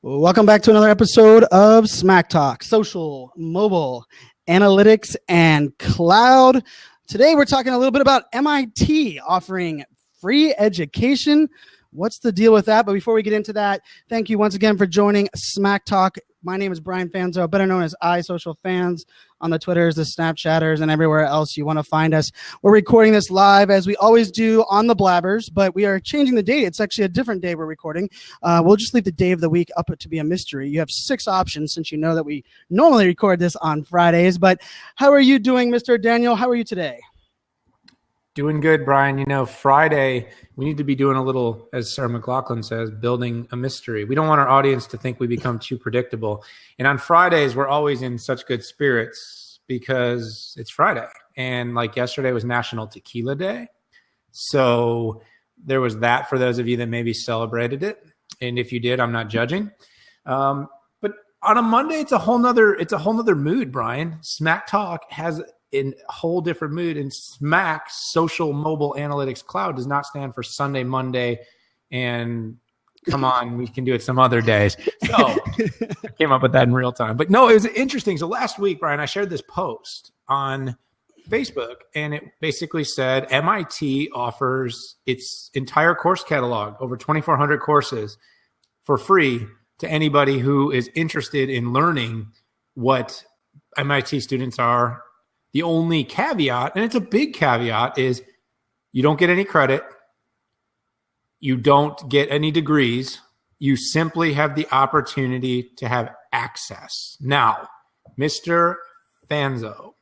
Welcome back to another episode of Smack Talk, social, mobile, analytics, and cloud. Today, we're talking a little bit about MIT offering free education. What's the deal with that? But before we get into that, thank you once again for joining Smack Talk. My name is Brian Fanzo, better known as iSocialFans on the Twitters, the Snapchatters, and everywhere else you want to find us. We're recording this live, as we always do, on the Blabbers, but we are changing the date. It's actually a different day we're recording. We'll just leave the day of the week up to be a mystery. You have 6 options since you know that we normally record this on Fridays. But how are you doing, Mr. Daniel? How are you today? Doing good, Brian. You know, Friday, we need to be doing a little, as Sarah McLachlan says, building a mystery. We don't want our audience to think we become too predictable. And on Fridays, we're always in such good spirits because it's Friday. And like yesterday was National Tequila Day. So there was that for those of you that maybe celebrated it. And if you did, I'm not judging. But on a Monday, it's a whole nother mood, Brian. Smack Talk has in a whole different mood, and SMAC, Social Mobile Analytics Cloud, does not stand for Sunday, Monday, and come on, we can do it some other days. So I came up with that in real time. But no, it was interesting. So last week, Brian, I shared this post on Facebook, and it basically said MIT offers its entire course catalog, over 2,400 courses, for free to anybody who is interested in learning what MIT students are. The only caveat, and it's a big caveat, is you don't get any credit. You don't get any degrees. You simply have the opportunity to have access. Now, Mr. Fanzo,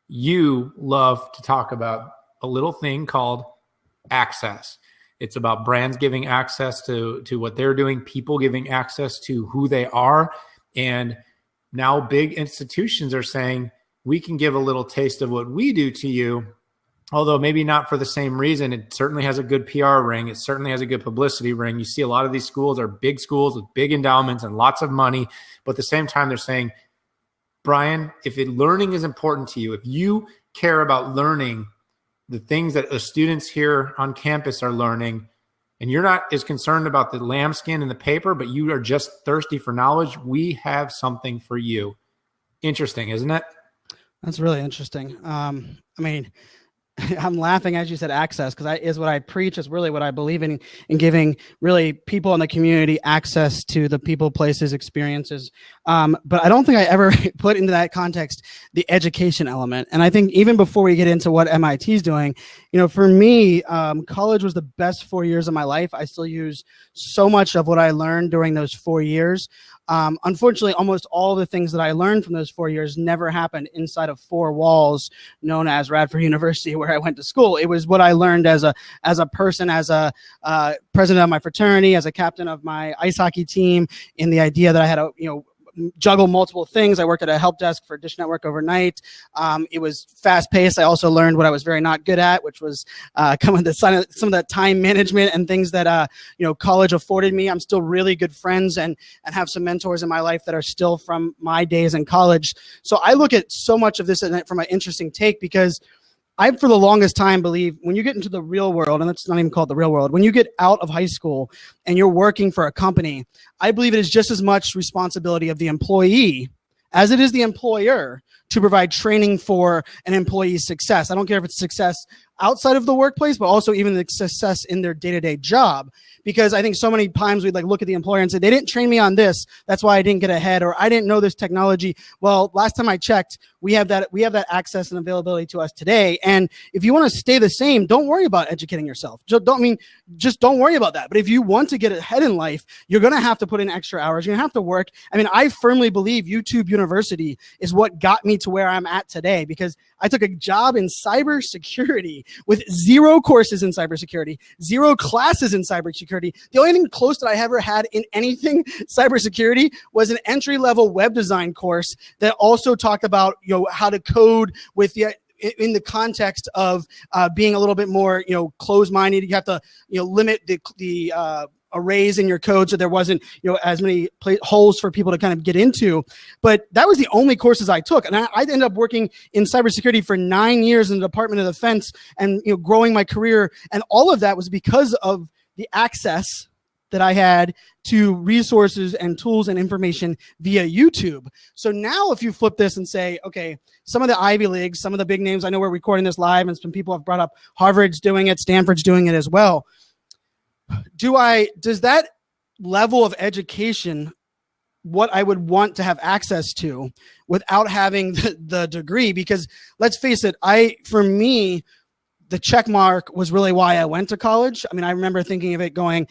you love to talk about a little thing called access. It's about brands giving access to what they're doing, people giving access to who they are. And now big institutions are saying, we can give a little taste of what we do to you, although maybe not for the same reason. It certainly has a good PR ring. It certainly has a good publicity ring. You see a lot of these schools are big schools with big endowments and lots of money. But at the same time, they're saying, Brian, if learning is important to you, if you care about learning the things that the students here on campus are learning, and you're not as concerned about the lambskin and the paper, but you are just thirsty for knowledge, we have something for you. Interesting, isn't it? That's really interesting. I mean, I'm laughing as you said access, because is what I preach, is really what I believe in giving really people in the community access to the people, places, experiences. But I don't think I ever put into that context the education element. And I think even before we get into what MIT is doing, you know, for me, college was the best 4 years of my life. I still use so much of what I learned during those 4 years. Unfortunately, almost all the things that I learned from those 4 years never happened inside of 4 walls known as Radford University, where I went to school. It was what I learned as a person, as a president of my fraternity, as a captain of my ice hockey team, in the idea that I had to, juggle multiple things. I worked at a help desk for Dish Network overnight. It was fast paced. I also learned what I was very not good at, which was some of that time management and things that college afforded me. I'm still really good friends and have some mentors in my life that are still from my days in college. So I look at so much of this from an interesting take, because I, for the longest time, believe when you get into the real world, and it's not even called the real world, when you get out of high school and you're working for a company, I believe it is just as much responsibility of the employee as it is the employer to provide training for an employee's success. I don't care if it's success outside of the workplace, but also even the success in their day-to-day job. Because I think so many times we'd look at the employer and say, they didn't train me on this, that's why I didn't get ahead, or I didn't know this technology. Well, last time I checked, we have that access and availability to us today. And if you want to stay the same, don't worry about educating yourself. Just don't worry about that. But if you want to get ahead in life, you're going to have to put in extra hours. You're going to have to work. I mean, I firmly believe YouTube University is what got me to where I'm at today, because I took a job in cybersecurity with 0 courses in cybersecurity, 0 classes in cybersecurity. The only thing close that I ever had in anything cybersecurity was an entry-level web design course that also talked about how to code with in the context of being a little bit more closed-minded. You have to limit the arrays in your code so there wasn't as many holes for people to kind of get into. But that was the only courses I took, and I ended up working in cybersecurity for 9 years in the Department of Defense, and growing my career. And all of that was because of the access that I had to resources and tools and information via YouTube. So now if you flip this and say, okay, some of the Ivy Leagues, some of the big names, I know we're recording this live and some people have brought up Harvard's doing it, Stanford's doing it as well. Does that level of education what I would want to have access to without having the degree? Because let's face it, for me, the check mark was really why I went to college. I mean, I remember thinking of it going,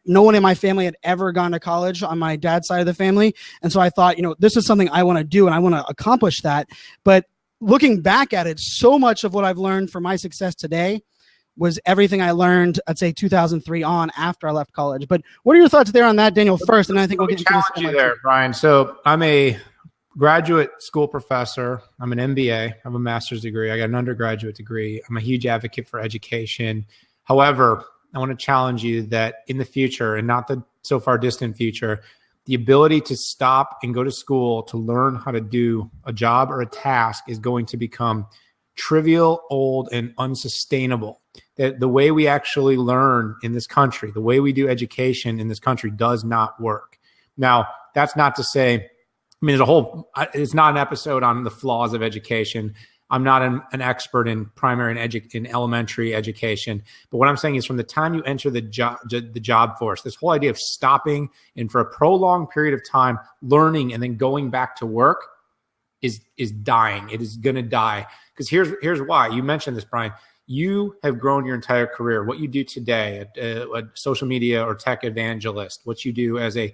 no one in my family had ever gone to college on my dad's side of the family. And so I thought, this is something I want to do and I want to accomplish that. But looking back at it, so much of what I've learned for my success today was everything I learned, I'd say 2003 on after I left college. But what are your thoughts there on that, Daniel, first? And I think we'll get into this. There, Brian. So I'm a graduate school professor. I'm an MBA. I have a master's degree. I got an undergraduate degree. I'm a huge advocate for education. However, I want to challenge you that in the future, and not the so far distant future, the ability to stop and go to school to learn how to do a job or a task is going to become trivial, old, and unsustainable. That the way we actually learn in this country, the way we do education in this country does not work. Now, that's not to say, it's not an episode on the flaws of education. I'm not an expert in primary and in elementary education. But what I'm saying is from the time you enter the job force, this whole idea of stopping and for a prolonged period of time learning and then going back to work is dying. It is going to die. Because here's why. You mentioned this, Brian. You have grown your entire career. What you do today, a social media or tech evangelist, what you do as a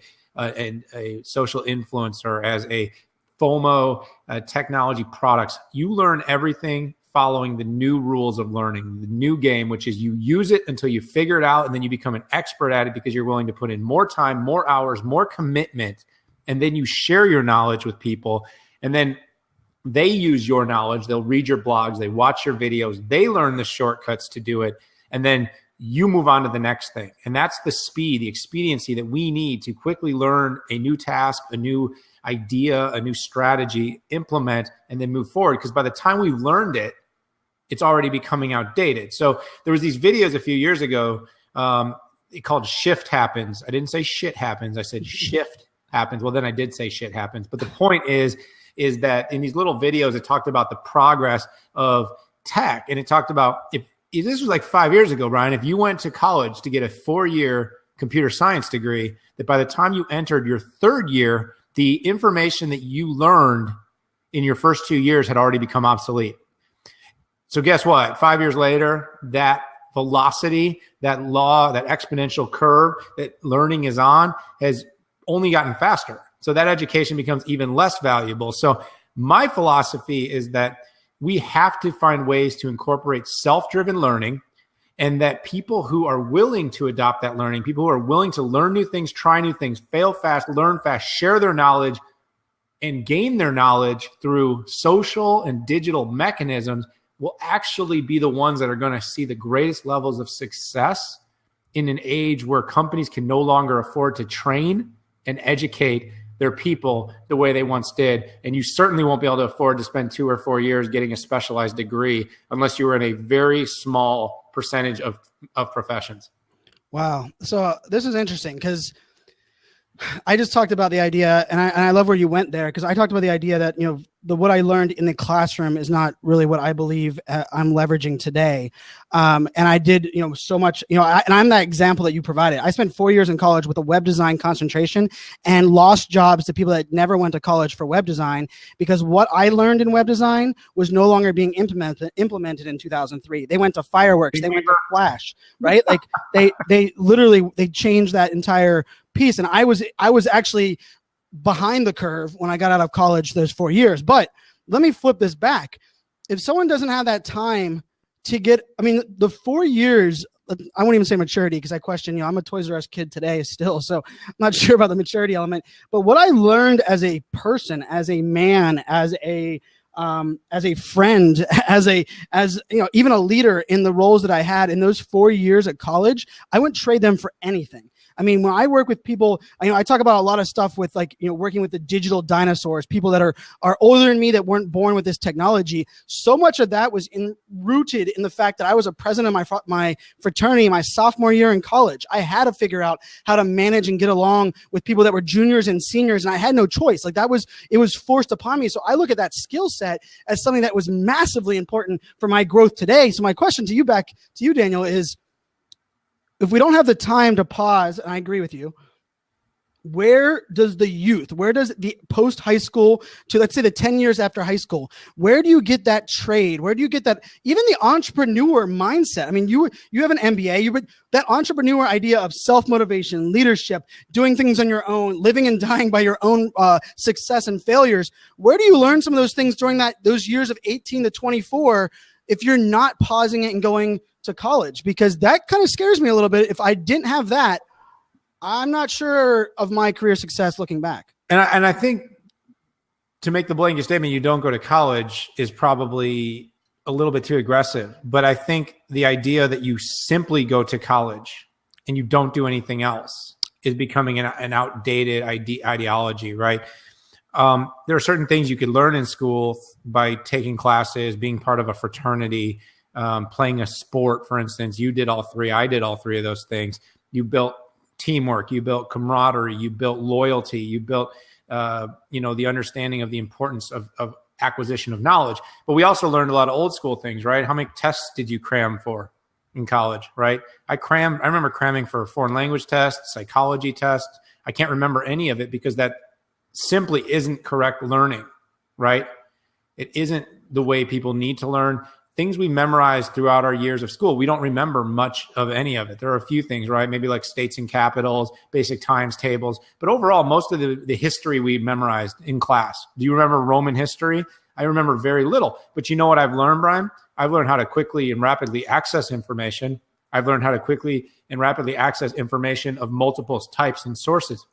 social influencer, as a FOMO technology products, you learn everything following the new rules of learning, the new game, which is you use it until you figure it out, and then you become an expert at it because you're willing to put in more time, more hours, more commitment, and then you share your knowledge with people, and then they use your knowledge. They'll read your blogs, they watch your videos, they learn the shortcuts to do it, and then you move on to the next thing. And that's the speed, the expediency that we need to quickly learn a new task, a new idea, a new strategy, implement, and then move forward. Because by the time we've learned it, it's already becoming outdated. So there was these videos a few years ago called Shift Happens. I didn't say shit happens. I said shift happens. Well, then I did say shit happens. But the point is that in these little videos, it talked about the progress of tech. And it talked about, if this was like 5 years ago, Brian, if you went to college to get a 4-year computer science degree, that by the time you entered your third year, the information that you learned in your first 2 years had already become obsolete. So guess what? 5 years later, that velocity, that law, that exponential curve that learning is on has only gotten faster. So that education becomes even less valuable. So my philosophy is that we have to find ways to incorporate self-driven learning, and that people who are willing to adopt that learning, people who are willing to learn new things, try new things, fail fast, learn fast, share their knowledge, and gain their knowledge through social and digital mechanisms will actually be the ones that are going to see the greatest levels of success in an age where companies can no longer afford to train and educate their people the way they once did. And you certainly won't be able to afford to spend 2 or 4 years getting a specialized degree unless you were in a very small percentage of professions. Wow. So this is interesting because I just talked about the idea, and I love where you went there, because I talked about the idea that, what I learned in the classroom is not really what I believe I'm leveraging today. And I did, so much, and I'm that example that you provided. I spent 4 years in college with a web design concentration and lost jobs to people that never went to college for web design, because what I learned in web design was no longer being implemented in 2003. They went to Fireworks, they went to Flash, right? Like they literally changed that entire piece. And I was actually behind the curve when I got out of college those 4 years. But let me flip this back. If someone doesn't have that time to get, the 4 years, I won't even say maturity, because I question, I'm a Toys R Us kid today still, so I'm not sure about the maturity element. But what I learned as a person, as a man, as a friend, as even a leader in the roles that I had in those 4 years at college, I wouldn't trade them for anything. I mean, when I work with people, I talk about a lot of stuff with working with the digital dinosaurs, people that are older than me that weren't born with this technology. So much of that was rooted in the fact that I was a president of my fraternity my sophomore year in college. I had to figure out how to manage and get along with people that were juniors and seniors, and I had no choice. It was forced upon me. So I look at that skill set as something that was massively important for my growth today. So my question to you, back to you, Daniel, is if we don't have the time to pause, and I agree with you, where does the post high school to, let's say, the 10 years after high school, where do you get that trade? Where do you get that, even the entrepreneur mindset? I mean, you have an MBA, that entrepreneur idea of self-motivation, leadership, doing things on your own, living and dying by your own success and failures. Where do you learn some of those things during those years of 18 to 24 if you're not pausing it and going to college? Because that kind of scares me a little bit. If I didn't have that, I'm not sure of my career success looking back. And I think to make the blanket statement, you don't go to college is probably a little bit too aggressive. But I think the idea that you simply go to college and you don't do anything else is becoming an outdated ideology, right? There are certain things you could learn in school by taking classes, being part of a fraternity, playing a sport, for instance. You did all three. I did all three of those things. You built teamwork, you built camaraderie, you built loyalty, you built, the understanding of the importance of acquisition of knowledge. But we also learned a lot of old school things, right? How many tests did you cram for in college, right? I remember cramming for foreign language tests, psychology tests. I can't remember any of it because that simply isn't correct learning, right? It isn't the way people need to learn. Things we memorized throughout our years of school, we don't remember much of any of it. There are a few things, right? Maybe like states and capitals, basic times tables. But overall, most of the history we memorized in class. Do you remember Roman history? I remember very little. But you know what I've learned, Brian? I've learned how to quickly and rapidly access information. I've learned how to quickly and rapidly access information of multiple types and sources.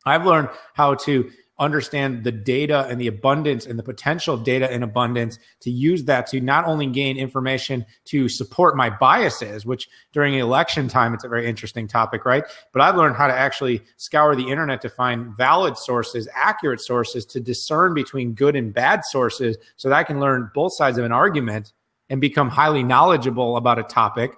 I've learned how to understand the data and the abundance and the potential of data in abundance, to use that to not only gain information to support my biases, which during election time, it's a very interesting topic, right? But I've learned how to actually scour the internet to find valid sources, accurate sources, to discern between good and bad sources so that I can learn both sides of an argument and become highly knowledgeable about a topic.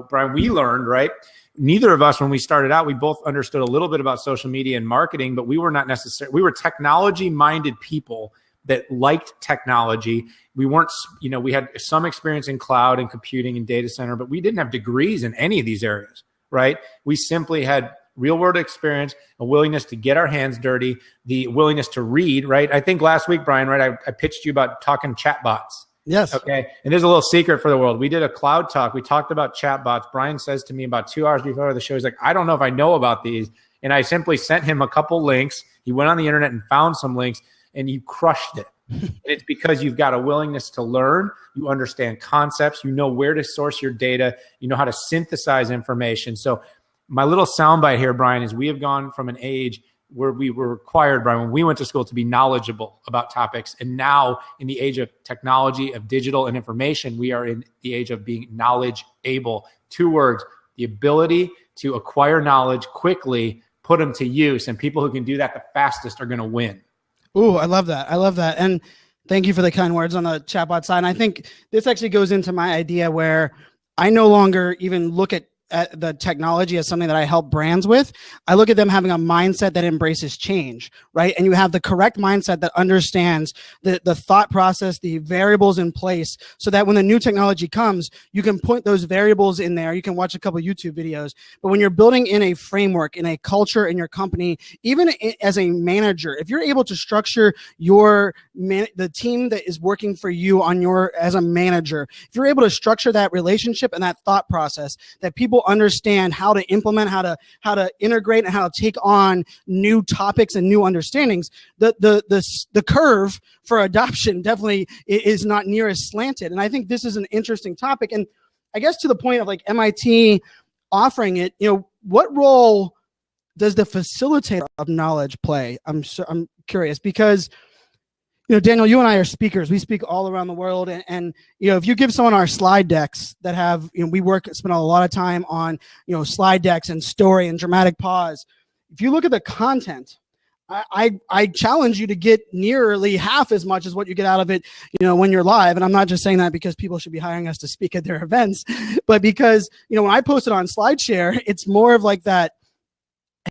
Brian, we learned, right? Neither of us, when we started out, we both understood a little bit about social media and marketing, but we were not necessarily, we were technology-minded people that liked technology. We weren't, we had some experience in cloud and computing and data center, but we didn't have degrees in any of these areas, right? We simply had real-world experience, a willingness to get our hands dirty, the willingness to read, right? I think last week, Brian, right, I pitched you about talking chatbots. Yes. Okay. And there's a little secret for the world. We did a cloud talk. We talked about chatbots. Brian says to me about 2 hours before the show, he's like, I don't know if I know about these. And I simply sent him a couple links. He went on the internet and found some links, and you crushed it. And it's because you've got a willingness to learn. You understand concepts. You know where to source your data. You know how to synthesize information. So my little soundbite here, Brian, is we have gone from an age where we were required, Brian, when we went to school, to be knowledgeable about topics. And now in the age of technology, of digital and information, we are in the age of being knowledge able. 2 words, the ability to acquire knowledge quickly, put them to use. And people who can do that the fastest are going to win. Ooh, I love that. I love that. And thank you for the kind words on the chatbot side. And I think this actually goes into my idea where I no longer even look at the technology as something that I help brands with. I look at them having a mindset that embraces change, right? And you have the correct mindset that understands the thought process, the variables in place, so that when the new technology comes, you can put those variables in there. You can watch a couple of YouTube videos. But when you're building in a framework, in a culture in your company, even as a manager, if you're able to structure the team that is working for you as a manager, if you're able to structure that relationship and that thought process, that people understand how to implement, how to integrate, and how to take on new topics and new understandings, the curve for adoption definitely is not near as slanted. And I think this is an interesting topic. And I guess to the point of like MIT offering it, what role does the facilitator of knowledge play? I'm curious, because Daniel, you and I are speakers. We speak all around the world. And if you give someone our slide decks that have, we spend a lot of time on, slide decks and story and dramatic pause. If you look at the content, I challenge you to get nearly half as much as what you get out of it, when you're live. And I'm not just saying that because people should be hiring us to speak at their events, but because, when I post it on SlideShare, it's more of like that,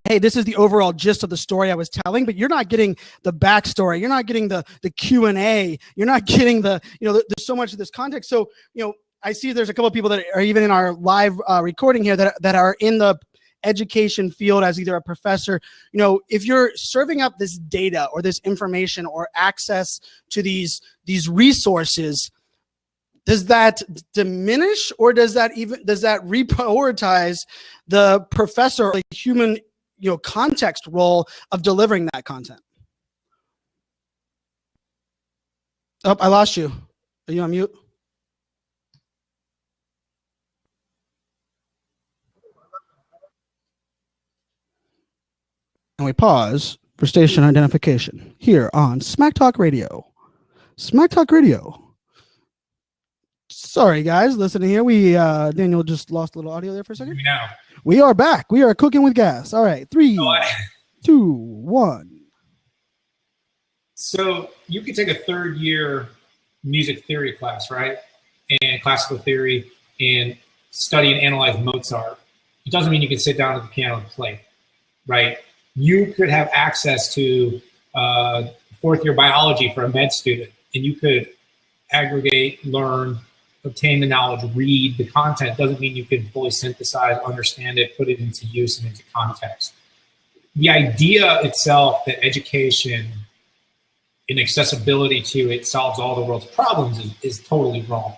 hey, this is the overall gist of the story I was telling, but you're not getting the backstory. You're not getting the Q&A. You're not getting there's so much of this context. So, I see there's a couple of people that are even in our live recording here that are in the education field as either a professor. If you're serving up this data or this information or access to these resources, does that diminish, or does that reprioritize the professor or the human context role of delivering that content? Oh, I lost you. Are you on mute? And we pause for station identification here on Smack Talk Radio. Smack Talk Radio. Sorry, guys, listening here. Daniel just lost a little audio there for a second. Now. We are back. We are cooking with gas. All right, 3, 2, 1. So you could take a third-year music theory class, right, and classical theory, and study and analyze Mozart. It doesn't mean you can sit down at the piano and play, right? You could have access to fourth-year biology for a med student, and you could aggregate, learn, obtain the knowledge, read the content. Doesn't mean you can fully synthesize, understand it, put it into use and into context. The idea itself that education and accessibility to it solves all the world's problems is totally wrong.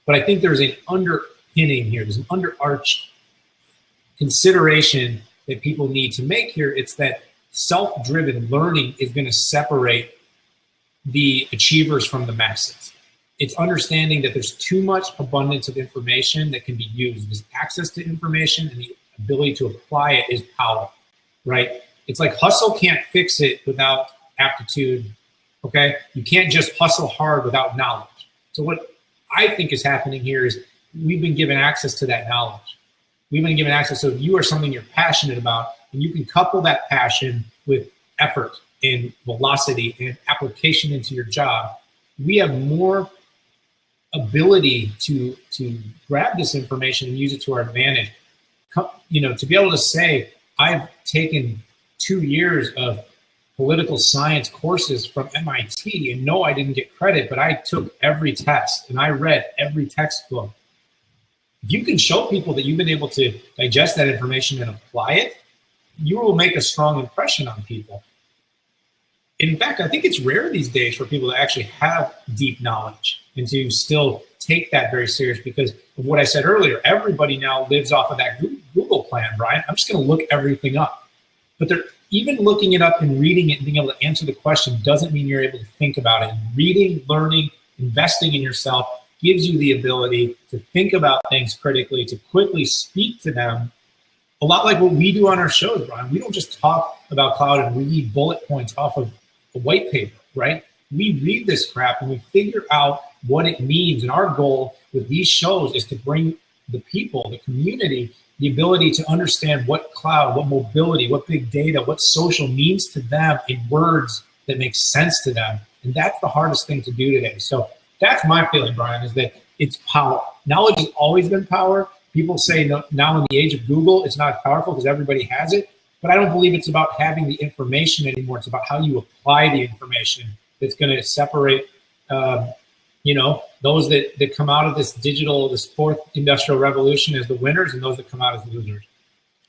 But I think there's an underpinning here. There's an underarched consideration that people need to make here. It's that self-driven learning is going to separate the achievers from the masses. It's understanding that there's too much abundance of information that can be used. There's access to information, and the ability to apply it is power, right? It's like hustle can't fix it without aptitude, okay? You can't just hustle hard without knowledge. So what I think is happening here is we've been given access to that knowledge. We've been given access. So if you are something you're passionate about, and you can couple that passion with effort and velocity and application into your job, we have more ability to grab this information and use it to our advantage. To be able to say, I've taken 2 years of political science courses from MIT, and no, I didn't get credit, but I took every test and I read every textbook. If you can show people that you've been able to digest that information and apply it, you will make a strong impression on people. In fact, I think it's rare these days for people to actually have deep knowledge and to still take that very serious because of what I said earlier. Everybody now lives off of that Google plan, Brian. I'm just going to look everything up. But they're even looking it up and reading it and being able to answer the question doesn't mean you're able to think about it. Reading, learning, investing in yourself gives you the ability to think about things critically, to quickly speak to them. A lot like what we do on our shows, Brian. We don't just talk about cloud and read bullet points off of a white paper, right? We read this crap and we figure out what it means. And our goal with these shows is to bring the people, the community, the ability to understand what cloud, what mobility, what big data, what social means to them in words that make sense to them. And that's the hardest thing to do today. So that's my feeling, Brian, is that it's power. Knowledge has always been power. People say now in the age of Google, it's not powerful because everybody has it. But I don't believe it's about having the information anymore. It's about how you apply the information that's going to separate, those that come out of this fourth industrial revolution as the winners and those that come out as losers.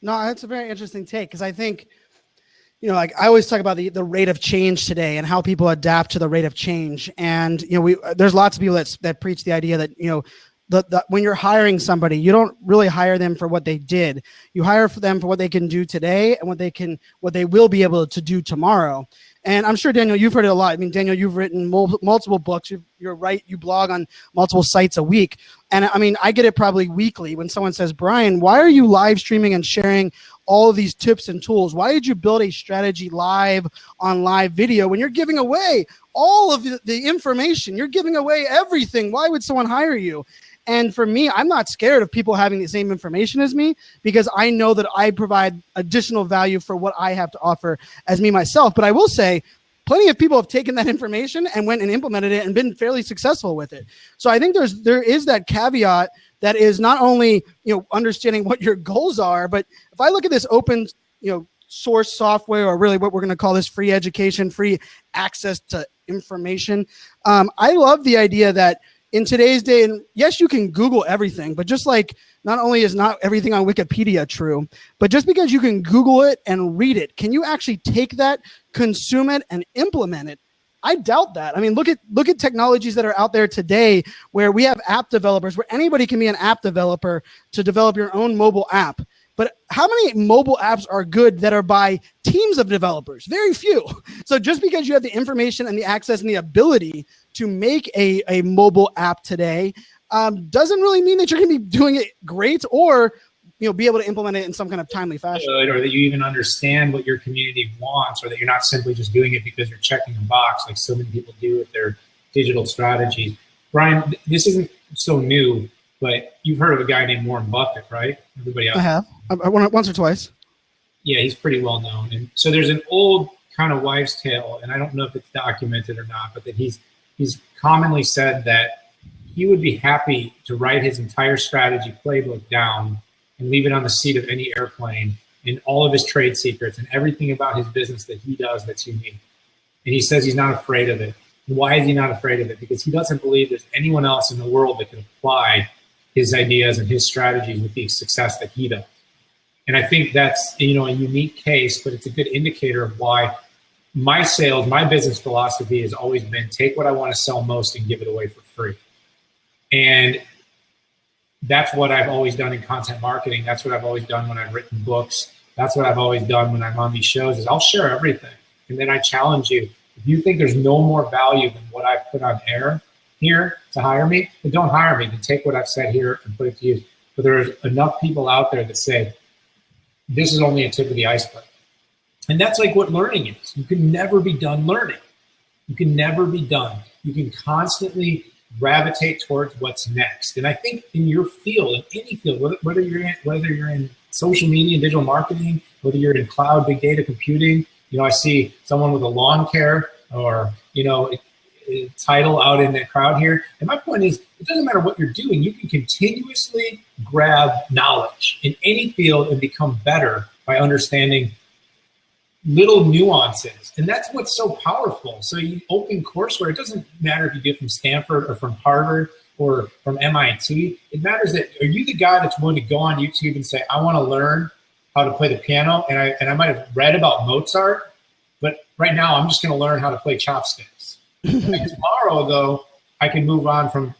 No, that's a very interesting take because I think, like I always talk about the rate of change today and how people adapt to the rate of change. And, there's lots of people that preach the idea that, when you're hiring somebody, you don't really hire them for what they did. You hire for them for what they can do today and what they will be able to do tomorrow. And I'm sure, Daniel, you've heard it a lot. I mean, Daniel, you've written multiple books. You blog on multiple sites a week. And I mean, I get it probably weekly when someone says, Brian, why are you live streaming and sharing all of these tips and tools? Why did you build a strategy live on live video when you're giving away all of the information? You're giving away everything. Why would someone hire you? And for me, I'm not scared of people having the same information as me, because I know that I provide additional value for what I have to offer as me myself. But I will say, plenty of people have taken that information and went and implemented it and been fairly successful with it. So I think there is that caveat that is not only, understanding what your goals are, but if I look at this open, source software, or really what we're going to call this free education, free access to information. I love the idea that in today's day, and yes, you can Google everything, but just like not only is not everything on Wikipedia true, but just because you can Google it and read it, can you actually take that, consume it, and implement it? I doubt that. I mean, look at technologies that are out there today where we have app developers, where anybody can be an app developer to develop your own mobile app. But how many mobile apps are good that are by teams of developers? Very few. So just because you have the information and the access and the ability to make a mobile app today doesn't really mean that you're going to be doing it great, or be able to implement it in some kind of timely fashion. Or that you even understand what your community wants, or that you're not simply just doing it because you're checking a box like so many people do with their digital strategies. Brian, this isn't so new, but you've heard of a guy named Warren Buffett, right? Everybody else? I have. I once or twice. Yeah, he's pretty well known. And so there's an old kind of wives' tale, and I don't know if it's documented or not, but that he's commonly said that he would be happy to write his entire strategy playbook down and leave it on the seat of any airplane, and all of his trade secrets and everything about his business that he does that's unique. And he says he's not afraid of it. And why is he not afraid of it? Because he doesn't believe there's anyone else in the world that can apply his ideas and his strategies with the success that he does. And I think that's, a unique case, but it's a good indicator of why my business philosophy has always been take what I want to sell most and give it away for free. And that's what I've always done in content marketing. That's what I've always done when I've written books. That's what I've always done when I'm on these shows, is I'll share everything. And then I challenge you. If you think there's no more value than what I've put on air here to hire me, then don't hire me. Then take what I've said here and put it to use. But there's enough people out there that say, this is only a tip of the iceberg. And that's like what learning is. You can never be done learning. You can never be done. You can constantly gravitate towards what's next. And I think in your field, in any field, whether you're in social media and digital marketing, whether you're in cloud, big data computing, I see someone with a lawn care or, a title out in the crowd here. And my point is, it doesn't matter what you're doing. You can continuously grab knowledge in any field and become better by understanding little nuances. And that's what's so powerful. So you open courseware, it doesn't matter if you get from Stanford or from Harvard or from MIT. It matters that, are you the guy that's willing to go on YouTube and say, I want to learn how to play the piano, and I might have read about Mozart, but right now I'm just going to learn how to play chopsticks. And tomorrow, though, I can move on from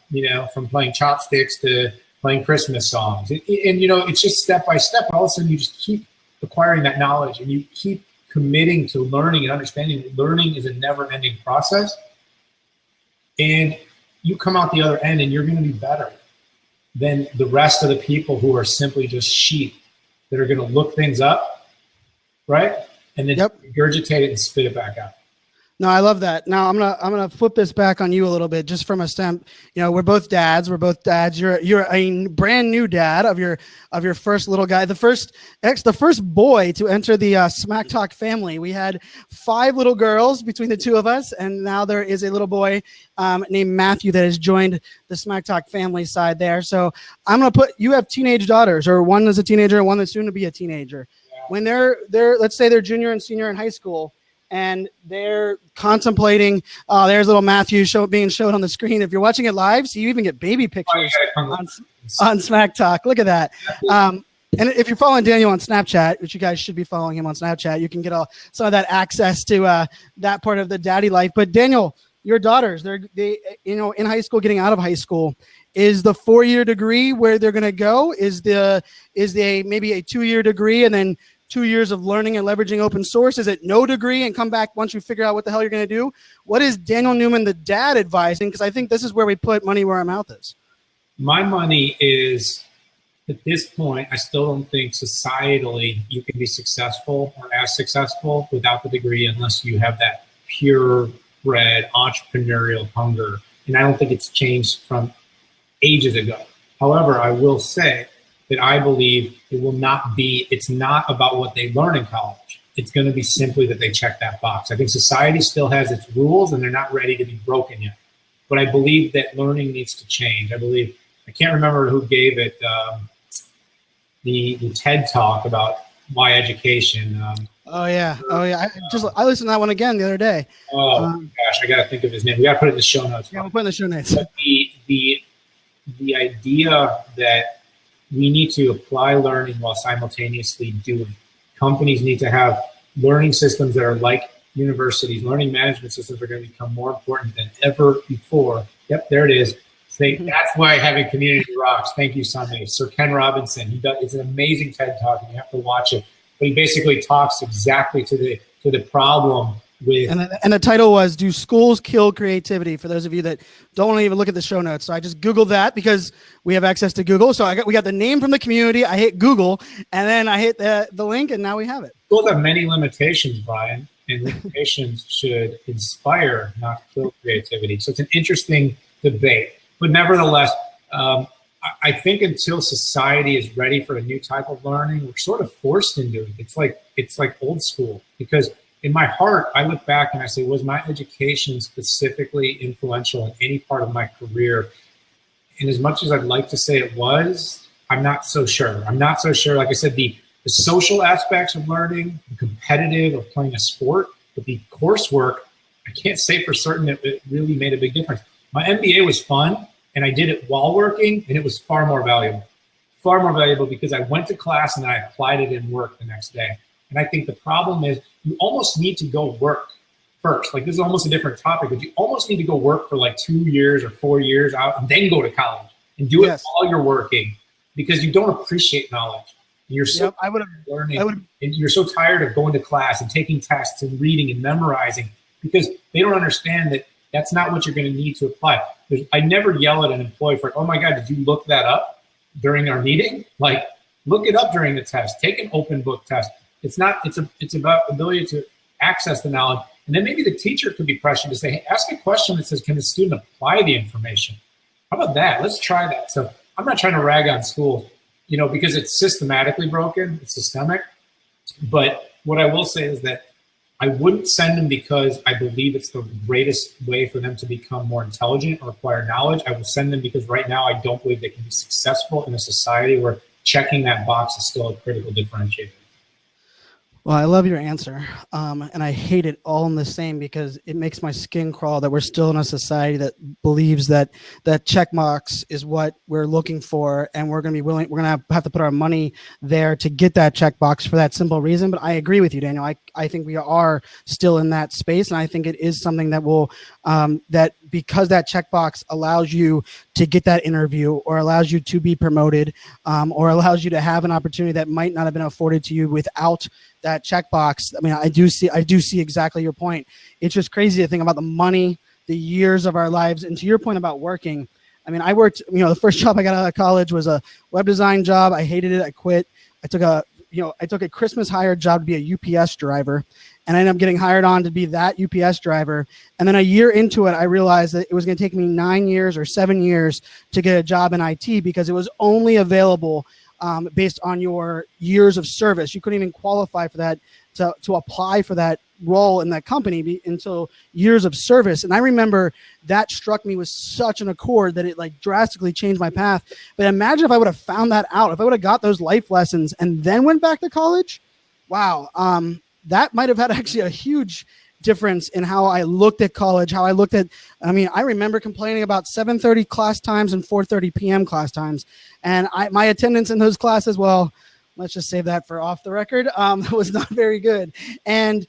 playing chopsticks to playing Christmas songs. And it's just step by step. And all of a sudden, you just keep acquiring that knowledge, and you keep committing to learning and understanding that learning is a never-ending process. And you come out the other end, and you're going to be better than the rest of the people who are simply just sheep that are going to look things up, right? And then regurgitate it and spit it back out. No, I love that. Now I'm gonna flip this back on you a little bit, just from a stem. We're both dads. You're a brand new dad of your first little guy, the first boy to enter the Smack Talk family. We had 5 little girls between the two of us, and now there is a little boy named Matthew that has joined the Smack Talk family side there. So I'm gonna you have teenage daughters, or one is a teenager and one that's soon to be a teenager. Yeah. When they're let's say they're junior and senior in high school, and they're contemplating, there's little Matthew being showed on the screen. If you're watching it live, so you even get baby pictures on Smack Talk. Look at that. And if you're following Daniel on Snapchat, which you guys should be following him on Snapchat, you can get some of that access to that part of the daddy life. But Daniel, your daughters, they in high school, getting out of high school, is the 4-year degree where they're going to go? Is they maybe a 2-year degree and then 2 years of learning and leveraging open source? Is it no degree and come back once you figure out what the hell you're going to do? What is Daniel Newman, the dad, advising? Because I think this is where we put money where our mouth is. My money is, at this point, I still don't think societally you can be successful or as successful without the degree unless you have that purebred entrepreneurial hunger. And I don't think it's changed from ages ago. However, I will say that I believe it's not about what they learn in college. It's going to be simply that they check that box. I think society still has its rules and they're not ready to be broken yet. But I believe that learning needs to change. I can't remember who gave it, the TED talk about why education. Oh yeah. I listened to that one again the other day. Gosh, I got to think of his name. We got to put it in the show notes. Yeah, we'll put it in the show notes. But the idea that we need to apply learning while simultaneously doing. Companies need to have learning systems that are like universities. Learning management systems are going to become more important than ever before. Yep, there it is. That's why having community rocks. Thank you, Sunday. Sir Ken Robinson. It's an amazing TED talk, and you have to watch it. But he basically talks exactly to the problem with. And the title was "Do Schools Kill Creativity?" For those of you that don't want to even look at the show notes, so I just Googled that because we have access to Google. So we got the name from the community. I hit Google, and then I hit the link, and now we have it. Schools have many limitations, Brian, and limitations should inspire, not kill creativity. So it's an interesting debate. But nevertheless, I think until society is ready for a new type of learning, we're sort of forced into it. It's like old school. Because in my heart, I look back and I say, was my education specifically influential in any part of my career? And as much as I'd like to say it was, I'm not so sure. Like I said, the social aspects of learning, the competitive of playing a sport, but the coursework, I can't say for certain that it really made a big difference. My MBA was fun, and I did it while working, and it was far more valuable. Far more valuable because I went to class and then I applied it in work the next day. And I think the problem is you almost need to go work first. Like, this is almost a different topic, but you almost need to go work for like 2 years or 4 years out and then go to college and do it while you're working, because you don't appreciate knowledge. You're so learning, and you're so tired of going to class and taking tests and reading and memorizing because they don't understand that that's not what you're going to need to apply. I never yell at an employee for, oh my God, did you look that up during our meeting? Like, look it up during the test. Take an open book test. It's about ability to access the knowledge. And then maybe the teacher could be pressured to say, hey, ask a question that says, can the student apply the information? How about that? Let's try that. So I'm not trying to rag on schools, because it's systematically broken. It's systemic. But what I will say is that I wouldn't send them because I believe it's the greatest way for them to become more intelligent or acquire knowledge. I will send them because right now I don't believe they can be successful in a society where checking that box is still a critical differentiator. Well, I love your answer, and I hate it all in the same because it makes my skin crawl that we're still in a society that believes that check marks is what we're looking for, and we're going to have to put our money there to get that check box for that simple reason. But I agree with you, Daniel. I think we are still in that space, and I think it is something that will that because that checkbox allows you to get that interview or allows you to be promoted or allows you to have an opportunity that might not have been afforded to you without that checkbox. I mean, I do see exactly your point. It's just crazy to think about the money, the years of our lives. And to your point about working, I mean, I worked, the first job I got out of college was a web design job. I hated it. I quit. I took a Christmas hired job to be a UPS driver, and I ended up getting hired on to be that UPS driver. And then a year into it, I realized that it was going to take me 9 years or 7 years to get a job in IT because it was only available based on your years of service. You couldn't even qualify for that to apply for that role in that company until years of service. And I remember that struck me with such an accord that it drastically changed my path. But imagine if I would have found that out, if I would have got those life lessons and then went back to college. Wow. That might have had actually a huge difference in how I looked at college, I remember complaining about 7:30 class times and 4:30 p.m. class times. And my attendance in those classes, well, let's just save that for off the record, was not very good. And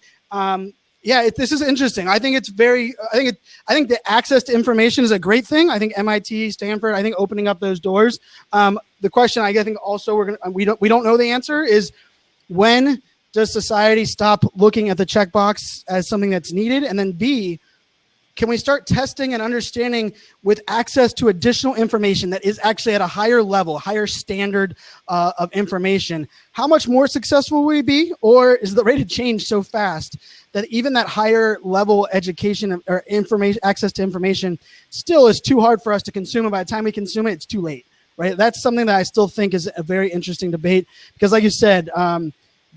this is interesting. I think I think the access to information is a great thing. I think MIT, Stanford, I think opening up those doors. The question I think also we don't know the answer is when does society stop looking at the checkbox as something that's needed? And then B, can we start testing and understanding with access to additional information that is actually at a higher level, higher standard of information? How much more successful will we be? Or is the rate of change so fast that even that higher level education or information, access to information still is too hard for us to consume? And by the time we consume it, it's too late, right? That's something that I still think is a very interesting debate because like you said,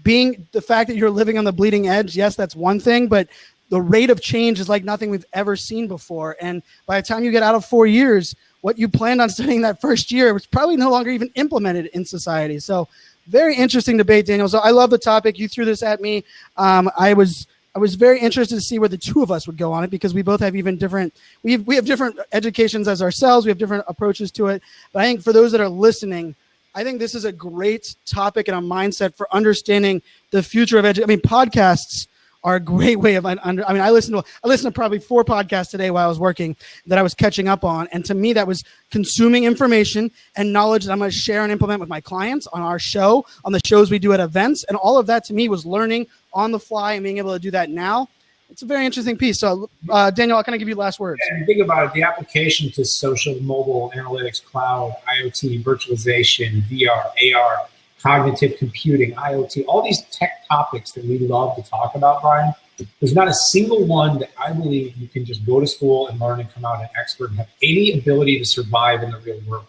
being the fact that you're living on the bleeding edge, yes, that's one thing, but the rate of change is like nothing we've ever seen before. And by the time you get out of 4 years, what you planned on studying that first year was probably no longer even implemented in society. So very interesting debate, Daniel. So I love the topic. You threw this at me. I was very interested to see where the two of us would go on it because we both have even different, we have different educations as ourselves. We have different approaches to it. But I think for those that are listening, I think this is a great topic and a mindset for understanding the future of education. I mean, podcasts are a great way of I listened to probably 4 podcasts today while I was working that I was catching up on. And to me, that was consuming information and knowledge that I'm going to share and implement with my clients on our show, on the shows we do at events. And all of that to me was learning on the fly and being able to do that now. It's a very interesting piece. So Daniel, I'll kind of give you the last words. And think about it, the application to social, mobile, analytics, cloud, IoT, virtualization, VR, AR, cognitive computing, IoT, all these tech topics that we love to talk about, Brian, there's not a single one that I believe you can just go to school and learn and come out an expert and have any ability to survive in the real world.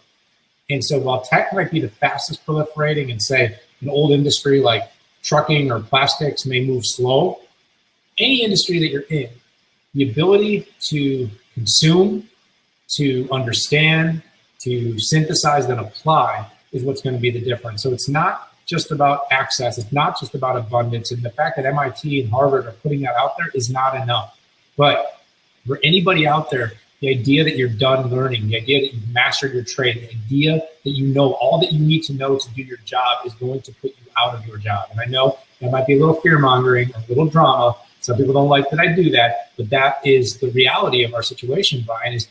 And so while tech might be the fastest proliferating and say an old industry like trucking or plastics may move slow, any industry that you're in, the ability to consume, to understand, to synthesize, then apply is what's going to be the difference. So it's not just about access. It's not just about abundance. And the fact that MIT and Harvard are putting that out there is not enough. But for anybody out there, the idea that you're done learning, the idea that you've mastered your trade, the idea that you know all that you need to know to do your job is going to put you out of your job. And I know that might be a little fear-mongering, a little drama. Some people don't like that I do that, but that is the reality of our situation, Brian, is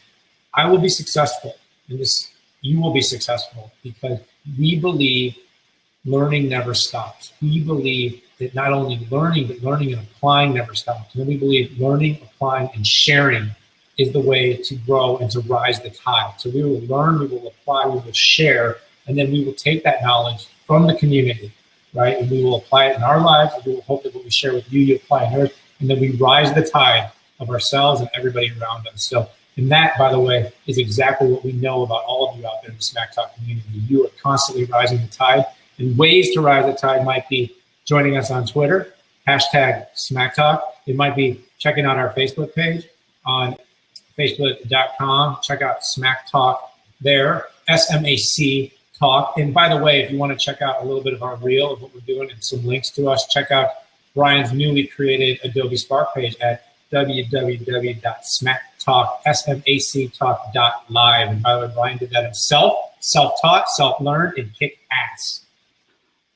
I will be successful in this. You will be successful because we believe learning never stops. We believe that not only learning, but learning and applying never stops. And we believe learning, applying, and sharing is the way to grow and to rise the tide. So we will learn, we will apply, we will share, and then we will take that knowledge from the community, right? And we will apply it in our lives, and we will hope that what we share with you, you apply in yours, and then we rise the tide of ourselves and everybody around us. So, and that, by the way, is exactly what we know about all of you out there in the Smack Talk community. You are constantly rising the tide, and ways to rise the tide might be joining us on Twitter, hashtag Smack Talk. It might be checking out our Facebook page on facebook.com. Check out Smack Talk there, SMAC Talk. And by the way, if you want to check out a little bit of our reel of what we're doing and some links to us, check out Brian's newly created Adobe Spark page at www.smacktalk.live. And by the way, Brian did that himself, self-taught, self-learned, and kick ass.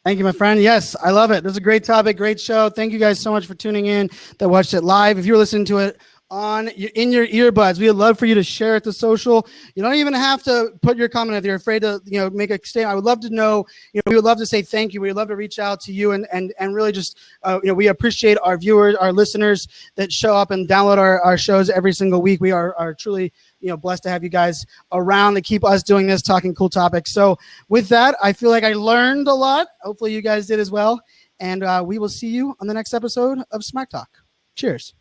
Thank you, my friend. Yes, I love it. This is a great topic, great show. Thank you guys so much for tuning in that watched it live. If you're listening to it in your earbuds, we would love for you to share it to social. You don't even have to put your comment if you're afraid to, make a statement. I would love to know, we would love to say thank you. We would love to reach out to you and really just, we appreciate our viewers, our listeners that show up and download our shows every single week. We are truly, blessed to have you guys around to keep us doing this, talking cool topics. So with that, I feel like I learned a lot. Hopefully you guys did as well. And we will see you on the next episode of Smack Talk. Cheers.